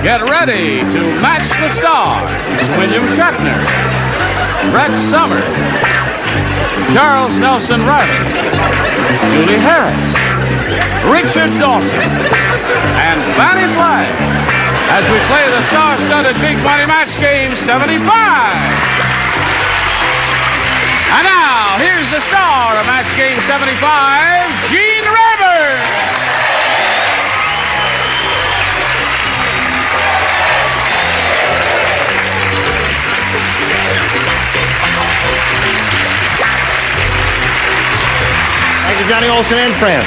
Get ready to match the stars. William Shatner, Brett Summers, Charles Nelson Reilly, Julie Harris, Richard Dawson, and Fannie Flagg as we play the star-studded Big Money Match Game 75. And now, here's the star of Match Game 75, Gene Rayburn. Thank you, Johnny Olson and friends.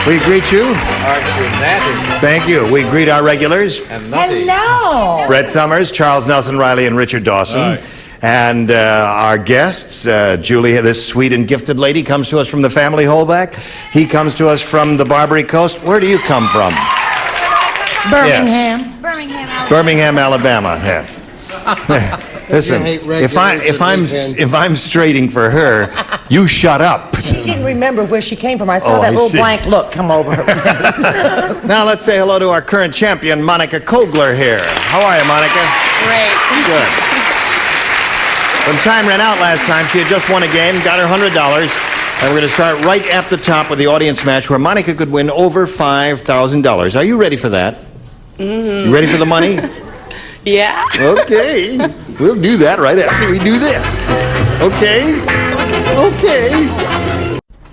We greet you. Aren't you natty? Thank you. We greet our regulars. And nutty. Hello. Brett Summers, Charles Nelson Reilly, and Richard Dawson. Right. And our guests, Julie, this sweet and gifted lady, comes to us from the family Holback. He comes to us from the Barbary Coast. Where do you come from? Birmingham. Yes. Birmingham, Birmingham, Alabama. Alabama. Yeah. Listen, hate if I'm straighting for her, you shut up. She didn't remember where she came from. I saw Oh, that I little see. blank look come over her face. Now let's say hello to our current champion, Monica Kogler here. How are you, Monica? Great. Good. When time ran out last time, she had just won a game, got her $100, and we're going to start right at the top with the audience match where Monica could win over $5,000. Are you ready for that? Mm-hmm. You ready for the money? Yeah. Okay. We'll do that right after we do this. Okay? Okay.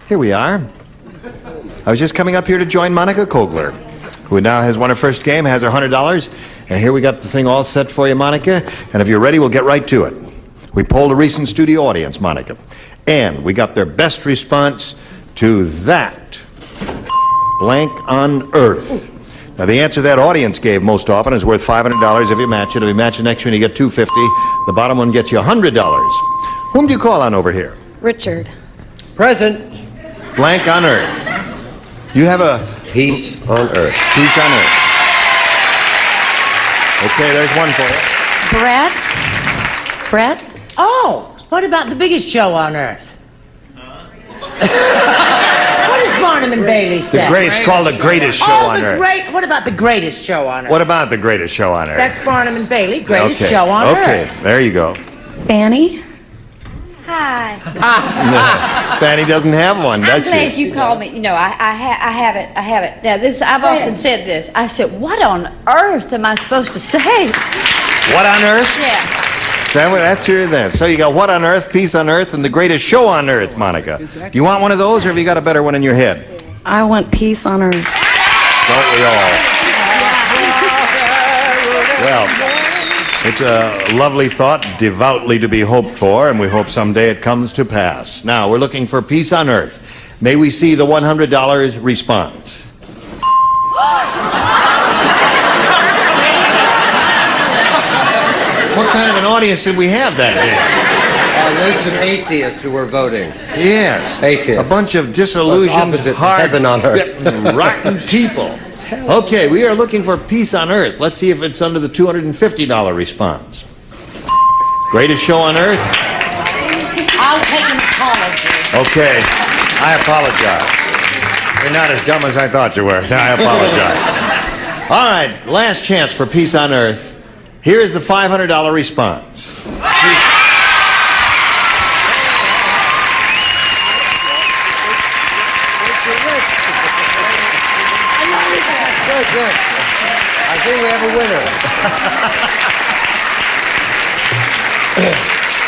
Here we are. I was just coming up here to join Monica Kogler, who now has won her first game, has her $100. And here we got the thing all set for you, Monica. And if you're ready, we'll get right to it. We polled a recent studio audience, Monica. And we got their best response to that blank on Earth. Now, the answer that audience gave most often is worth $500 if you match it. If you match the next one, you get $250. The bottom one gets you $100. Whom do you call on over here? Richard. Present. Blank on Earth. You have a Peace on earth. piece on Earth. Okay, there's one for you. Brett? Oh, what about the biggest show on earth? What does Barnum and Bailey say? It's called the greatest show Oh, on the Earth. what about the greatest show on earth? What about the greatest show on Earth? That's Barnum and Bailey, greatest okay. show on Okay, earth. there you go. Fannie? Hi. Fannie doesn't have one, I'm does glad she? you called me. You know, I have it. I have it. Now, I've often said this. I said, what on earth am I supposed to say? What on Earth? Yeah. That's here then. So you got What on Earth, Peace on Earth, and the greatest show on Earth, Monica. Do you want one of those, or have you got a better one in your head? I want peace on earth. Don't we all? Well, it's a lovely thought, devoutly to be hoped for, and we hope someday it comes to pass. Now, we're looking for peace on earth. May we see the $100 response? What kind of an audience did we have that day? There's some atheists who were voting. Yes. Atheists. A bunch of disillusioned, Opposite hard, heaven on earth. rotten people. Okay, we are looking for peace on earth. Let's see if it's under the $250 response. Greatest show on earth? I'll take an apology. Okay, I apologize. You're not as dumb as I thought you were. I apologize. All right, last chance for peace on earth. Here's the $500 response. Good, good. I think we have a winner.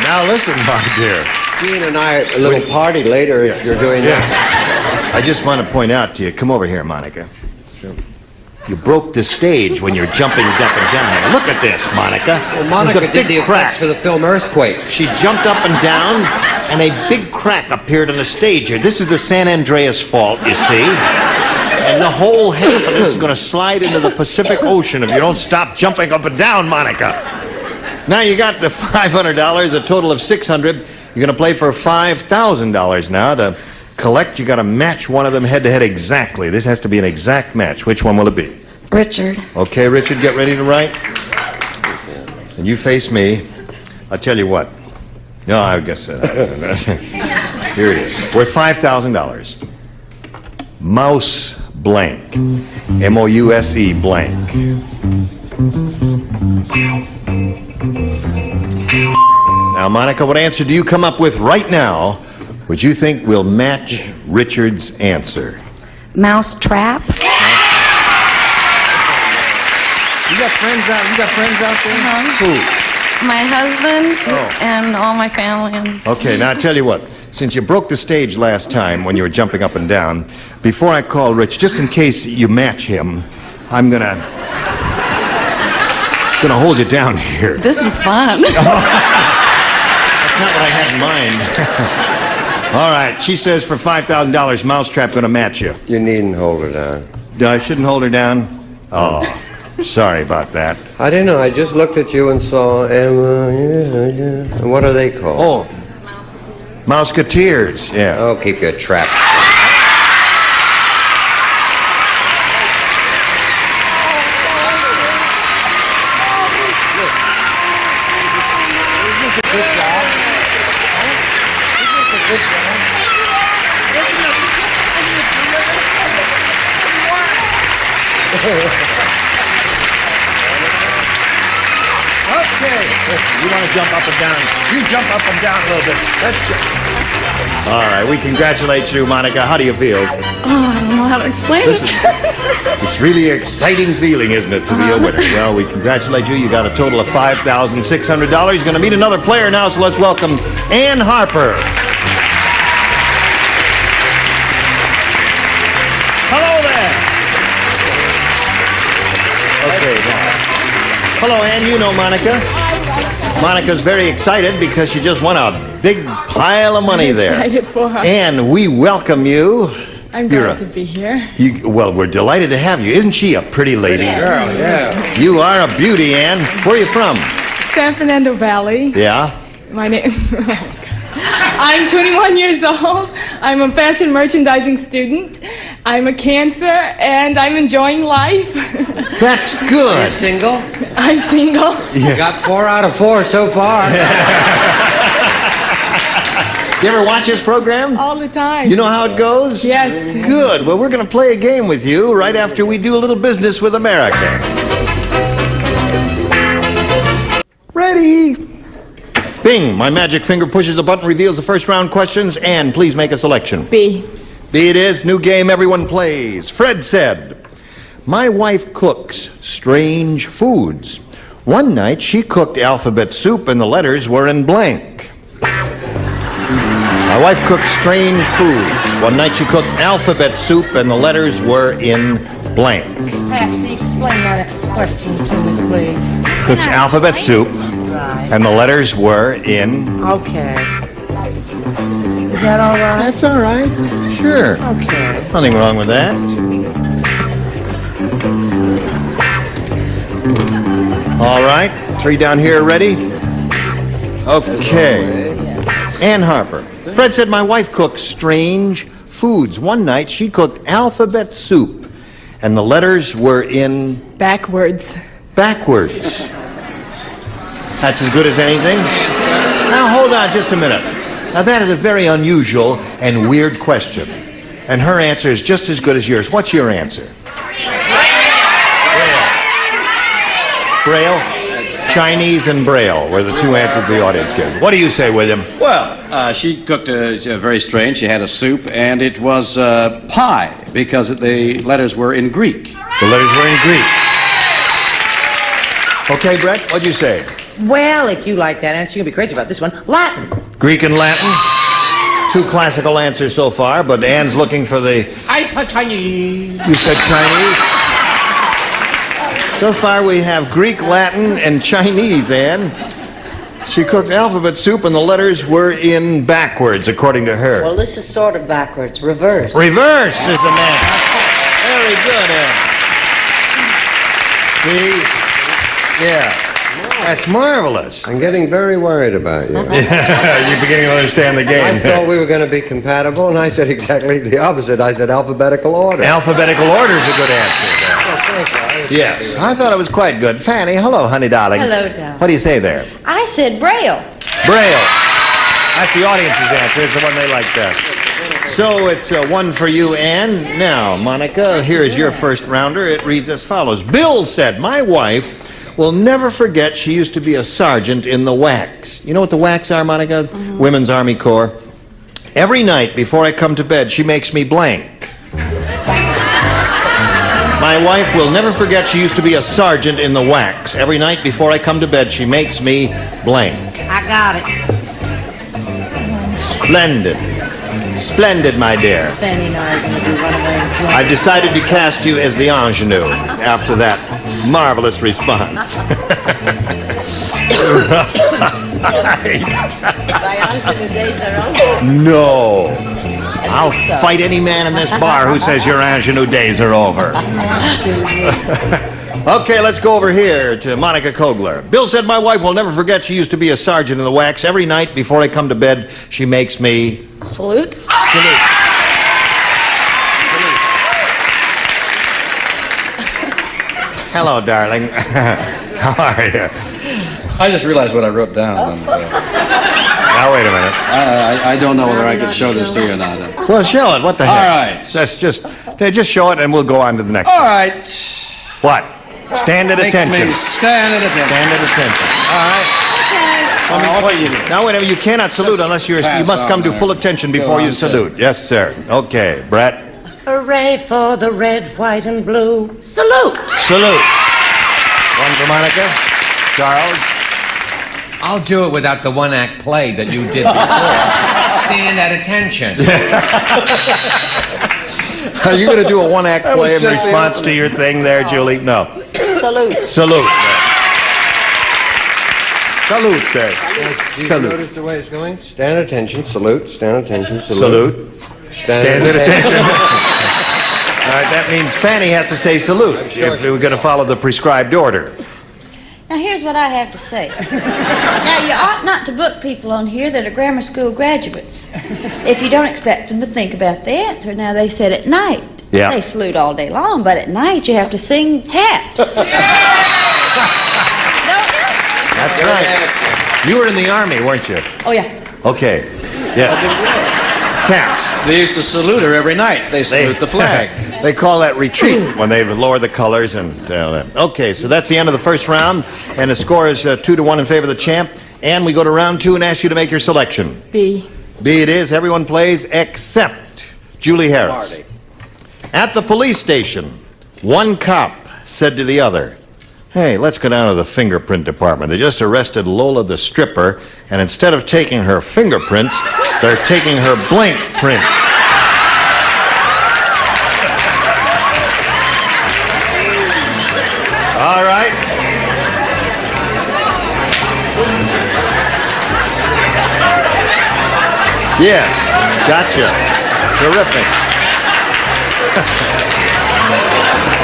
Now listen, my dear. Gene and I a little party later if you're doing I just want to point out to you, come over here, Monica. You broke the stage when you're jumping up and down. Look at this, Monica. Well, Monica There's a did big the crack. effects for the film Earthquake. She jumped up and down, and a big crack appeared on the stage here. This is the San Andreas Fault, you see. And the whole half of this is going to slide into the Pacific Ocean if you don't stop jumping up and down, Monica. Now you got the $500, a total of $600. You're going to play for $5,000 now. To collect, you got to match one of them head-to-head exactly. This has to be an exact match. Which one will it be? Richard. Okay, Richard, get ready to write. And you face me. I'll tell you what. No, I guess here it is. Worth $5,000. Mouse blank. M-O-U-S-E blank. Now, Monica, what answer do you come up with right now which you think will match Richard's answer? Mouse trap. You got friends out there? Who? My husband and all my family. Okay, now I tell you what. Since you broke the stage last time when you were jumping up and down, before I call Rich, just in case you match him, I'm gonna hold you down here. This is fun. That's not what I had in mind. All right, she says for $5,000, Mousetrap gonna match you. You needn't hold her down. I shouldn't hold her down? Oh, sorry about that. I didn't know. I just looked at you and saw Emma. Yeah. And what are they called? Oh, Mouseketeers, yeah. Oh, keep your trap. Okay. You want to jump up and down? You jump up and down a little bit. All right, we congratulate you, Monica. How do you feel? Oh, I don't know how to explain it. It's really an exciting feeling, isn't it, to be a winner? Well, we congratulate you. You got a total of $5,600. He's going to meet another player now, so let's welcome Ann Harper. Hello there. Okay, now. Hello, Ann. You know Monica. Monica's very excited because she just won a big pile of money there. Excited for her. And we welcome you. I'm glad to be here. Well, we're delighted to have you. Isn't she a pretty lady? Girl, yeah. You are a beauty, Ann. Where are you from? San Fernando Valley. Yeah? My name. I'm 21 years old. I'm a fashion merchandising student. I'm a Cancer, and I'm enjoying life. That's You're good. single? I'm single. You got 4 out of 4 so far. You ever watch this program? All the time. You know how it goes? Yes. Good. Well, we're going to play a game with you right after we do a little business with America. Ready? Bing. My magic finger pushes the button, reveals the first round questions, and please make a selection. B. B it is. New game everyone plays. Fred said, "My wife cooks strange foods. One night she cooked alphabet soup and the letters were in blank." My wife cooks strange foods. One night she cooked alphabet soup and the letters were in blank. Patsy, explain that question to me, please. Cooks alphabet soup and the letters were in... Okay. Is that all right? That's all right. Sure. Okay. Nothing wrong with that. All right. 3 down here, ready? Okay. Ann Harper. Fred said, "My wife cooks strange foods. One night she cooked alphabet soup and the letters were in Backwards. backwards." That's as good as anything. Now hold on just a minute. Now that is a very unusual and weird question. And her answer is just as good as yours. What's your answer? Braille? Chinese and Braille were the 2 answers the audience gave. What do you say, William? Well, she cooked very strange. She had a soup, and it was pie because the letters were in Greek. The letters were in Greek. Okay, Brett, what'd you say? Well, if you like that answer, you'll be crazy about this one. Latin. Greek and Latin? 2 classical answers so far, but Ann's looking for the... I said Chinese. You said Chinese? So far we have Greek, Latin, and Chinese, Ann. She cooked alphabet soup and the letters were in backwards, according to her. Well, this is sort of backwards. Reverse. Reverse is the man. Very good, Ann. See? Yeah. That's marvelous. I'm getting very worried about you. You're beginning to understand the game. I thought we were going to be compatible, and I said exactly the opposite. I said alphabetical order. Alphabetical order is a good answer. Oh, thank you. Yes, I thought it was quite good. Fannie, hello, honey darling. Hello, darling. What do you say there? I said Braille. Braille. That's the audience's answer. It's the one they like best. So it's one for you, Ann. Now, Monica, here is your first rounder. It reads as follows. Bill said, my wife will never forget she used to be a sergeant in the WACs. You know what the WACs are, Monica? Women's Army Corps. Every night before I come to bed, she makes me blank. My wife will never forget she used to be a sergeant in the WACs. Every night before I come to bed, she makes me blank. I got it. Splendid. Splendid, my dear. Fannie and I are going to do runaway and joint. I've decided to cast you as the ingenue after that marvelous response. My ingenue days are over. No. I'll fight any man in this bar who says your ingenue days are over. Okay, let's go over here to Monica Kogler. Bill said my wife will never forget she used to be a sergeant in the WACs. Every night before I come to bed, she makes me... Salute. Salute. Hello, darling. How are you? I just realized what I wrote down. Now, wait a minute. I don't know whether I can show this to you or not. Well, show it. What the heck? All right. That's just show it, and we'll go on to the next All one. right. What? Stand at Makes attention. me stand at attention. Stand at attention. All right. What do you do? Now, wait a minute. You cannot salute unless you pass must come on to there. full attention Go before on, you sir. salute. Yes, sir. Okay, Brett. Hooray for the red, white, and blue. Salute! Salute. One for Monica. Charles. I'll do it without the one-act play that you did before. Stand at attention. Are you going to do a one-act That play was in just the response to your thing there, Julie? No. Salute. Salute. Salute there. Do you Salute. notice the way it's going? Stand at attention, salute, stand at attention, salute. Salute. Stand at attention. All right, that means Fannie has to say salute if we're going to follow the prescribed order. Now, here's what I have to say. Now, you ought not to book people on here that are grammar school graduates if you don't expect them to think about the answer. Now, they said at night. Yeah. They salute all day long, but at night you have to sing taps. Don't you? That's right. You were in the Army, weren't you? Oh, yeah. Okay. Yes. Taps. They used to salute her every night. They salute the flag. They call that retreat when they lower the colors and okay, so that's the end of the first round, and the score is 2-1 in favor of the champ. And we go to round 2 and ask you to make your selection. B. B it is. Everyone plays except Julie Harris. At the police station, one cop said to the other, "Hey, let's go down to the fingerprint department. They just arrested Lola the stripper, and instead of taking her fingerprints, they're taking her blank prints." All right. Yes, gotcha. Terrific.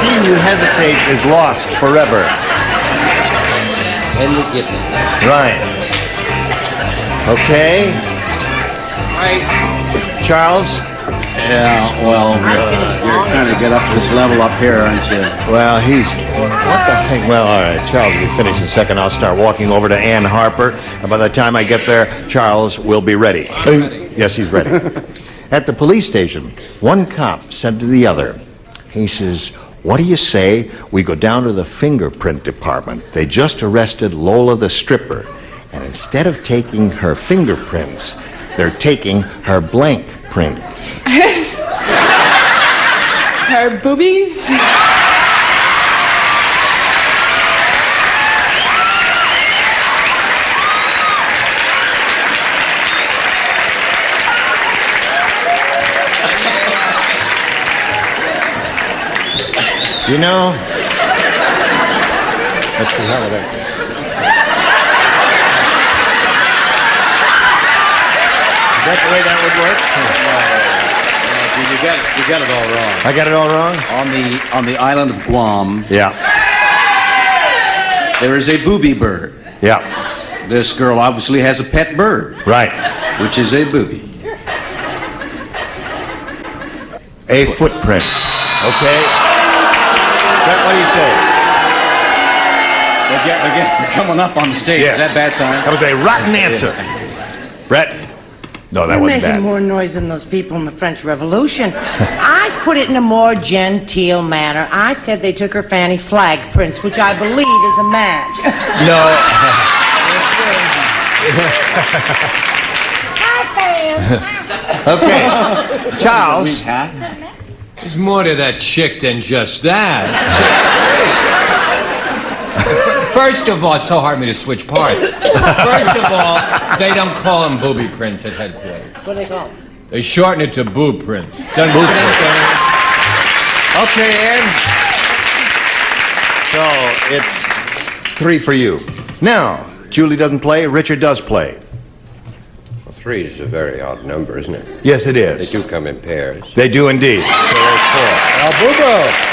He who hesitates is lost forever. And you get it. Right. Okay. Right. Charles? Yeah, well, you're trying to get up to this level up here, aren't you? Well, he's... What the heck? Well, all right. Charles will finish in a second. I'll start walking over to Ann Harper. And by the time I get there, Charles will be ready. Yes, he's ready. At the police station, one cop said to the other, he says, "What do you say we go down to the fingerprint department? They just arrested Lola the stripper. And instead of taking her fingerprints, they're taking her blank prints." Her boobies. You know, let's see how that... Is that the way that would work? You got it all wrong. I got it all wrong? On the island of Guam, Yeah. there is a booby bird. Yeah. This girl obviously has a pet bird, Right. which is a booby. A footprint. Okay. Brett, what do you say? They're coming up on the stage. Yes. Is that a bad sign? That was a rotten answer. Brett? No, that You're wasn't making bad. more noise than those people in the French Revolution. I put it in a more genteel manner. I said they took her Fannie Flagg prints, which I believe is a match. No. Okay. Charles. There's more to that chick than just that. First of all, it's so hard for me to switch parts. First of all, they don't call them booby prints at headquarters. What do they call it? They shorten it to boob print. Okay, Ed. So it's 3 for you. Now, Julie doesn't play, Richard does play. Well, 3 is a very odd number, isn't it? Yes, it is. They do come in pairs. They do indeed. So there's 4. El Bubo!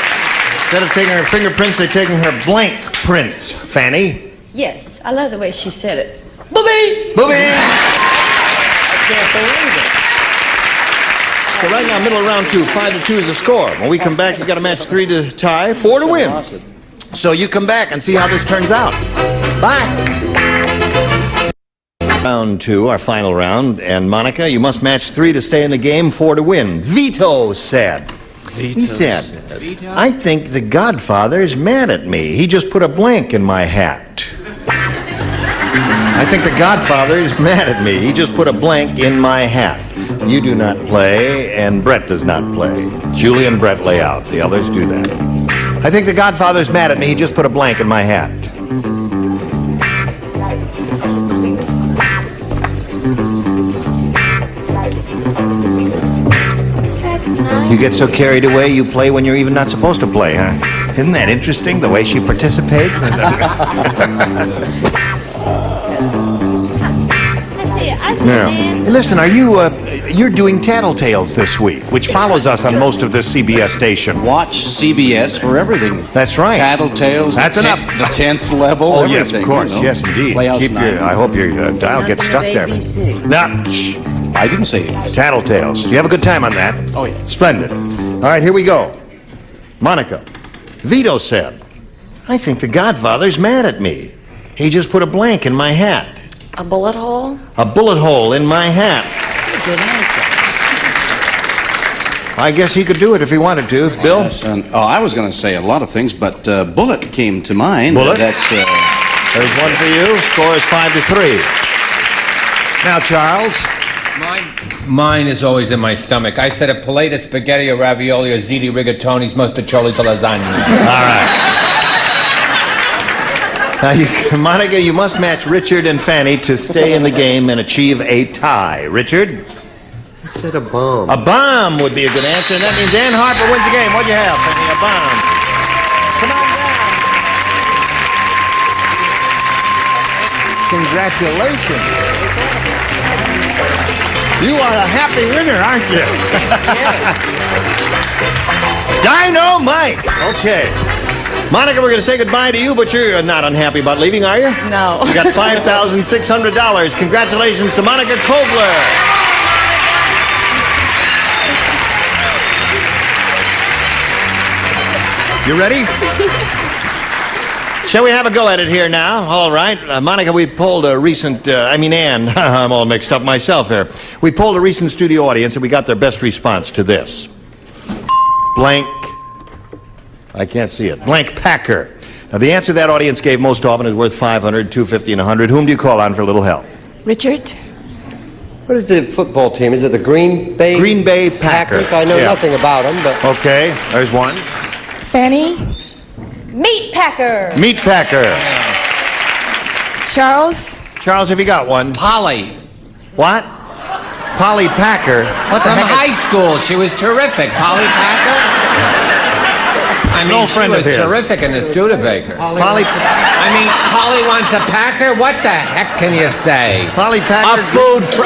Instead of taking her fingerprints, they're taking her blank prints. Fannie? Yes, I love the way she said it. Booby! Booby! I can't believe it. So right now, middle of round 2, 5-2 is the score. When we come back, you got to match 3 to tie, 4 to win. So you come back and see how this turns out. Bye. Round 2, our final round, and Monica, you must match 3 to stay in the game, 4 to win. Vito said. He said, I think the Godfather is mad at me. He just put a blank in my hat. I think the Godfather is mad at me. He just put a blank in my hat. You do not play, and Brett does not play. Julie and Brett lay out. The others do that. I think the Godfather is mad at me. He just put a blank in my hat. You get so carried away, you play when you're even not supposed to play, huh? Isn't that interesting, the way she participates? Now, listen, are you, you're doing Tattletales this week, which follows us on most of the CBS station. Watch CBS for everything. That's right. Tattletales. That's the enough. The 10th level. Oh, yes, of everything, course. you know. Yes, indeed. Playhouse Keep your, I hope your dial gets stuck there. Now, shh. I didn't say it. Tattletales. You have a good time on that? Oh, yeah. Splendid. All right, here we go. Monica. Vito said, I think the Godfather's mad at me. He just put a blank in my hat. A bullet hole? A bullet hole in my hat. Good answer. I guess he could do it if he wanted to. Bill? Yes, I was going to say a lot of things, but Bullet came to mind. Bullet? That's... There's 1 for you. Score is 5-3. Now, Charles. Mine is always in my stomach. I said a plate of spaghetti or ravioli or ziti rigatonis, mostaccioli or lasagna. All right. Now, Monica, you must match Richard and Fannie to stay in the game and achieve a tie. Richard? I said a bomb. A bomb would be a good answer, and that means Ann Harper wins the game. What'd you have, Fannie? A bomb. Come on down. Congratulations. You are a happy winner, aren't you? Dynamite! Okay. Monica, we're going to say goodbye to you, but you're not unhappy about leaving, are you? No. You got $5,600. Congratulations to Monica Kogler. You ready? Shall we have a go at it here now? All right. Monica, we polled a recent, Ann, I'm all mixed up myself here. We polled a recent studio audience and we got their best response to this. Blank, I can't see it, blank Packer. Now, the answer that audience gave most often is worth $500, $250, and $100. Whom do you call on for a little help? Richard? What is the football team? Is it the Green Bay? Green Bay Packers. I know nothing about them, but... Okay, there's one. Fannie? Meat Packer! Meat Packer. Charles? Charles, have you got one? Polly. What? Polly Packer? What the From heck? high school. She was terrific. Polly Packer? I mean, No friend she of was his. terrific in the Studebaker. Polly Polly wants a Packer? What the heck can you say? Polly Packer. A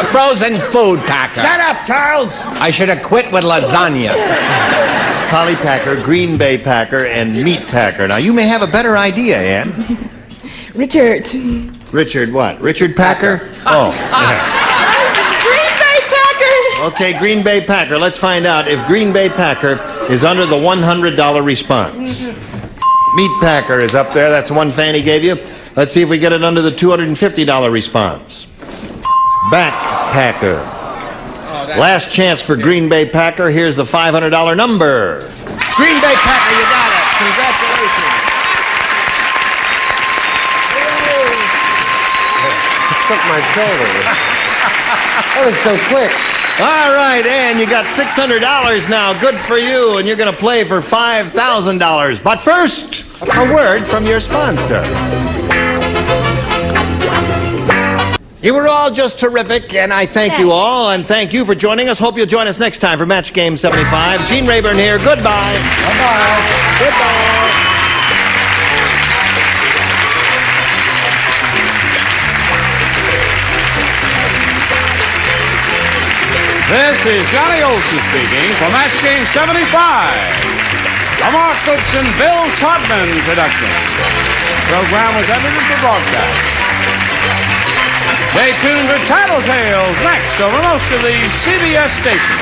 frozen food packer. Shut up, Charles! I should have quit with lasagna. Polly Packer, Green Bay Packer, and Meat Packer. Now, you may have a better idea, Ann. Richard. Richard what? Richard Packer? Oh. Green Bay Packer! Okay, Green Bay Packer. Let's find out if Green Bay Packer is under the $100 response. Meat Packer is up there. That's the one Fannie gave you. Let's see if we get it under the $250 response. Back Packer. Last chance for Green Bay Packer. Here's the $500 number. Green Bay Packer, you got it. Congratulations. Took my shoulder. That was so quick. All right, and you got $600 now. Good for you, and you're going to play for $5,000. But first, a word from your sponsor. You were all just terrific, and I thank you all, and thank you for joining us. Hope you'll join us next time for Match Game 75. Gene Rayburn here. Goodbye. Bye-bye. Goodbye. This is Johnny Olson speaking for Match Game 75. A Mark Goodson, Bill Todman production. The program was edited for broadcast. Stay tuned for Tattletales next over most of the CBS stations.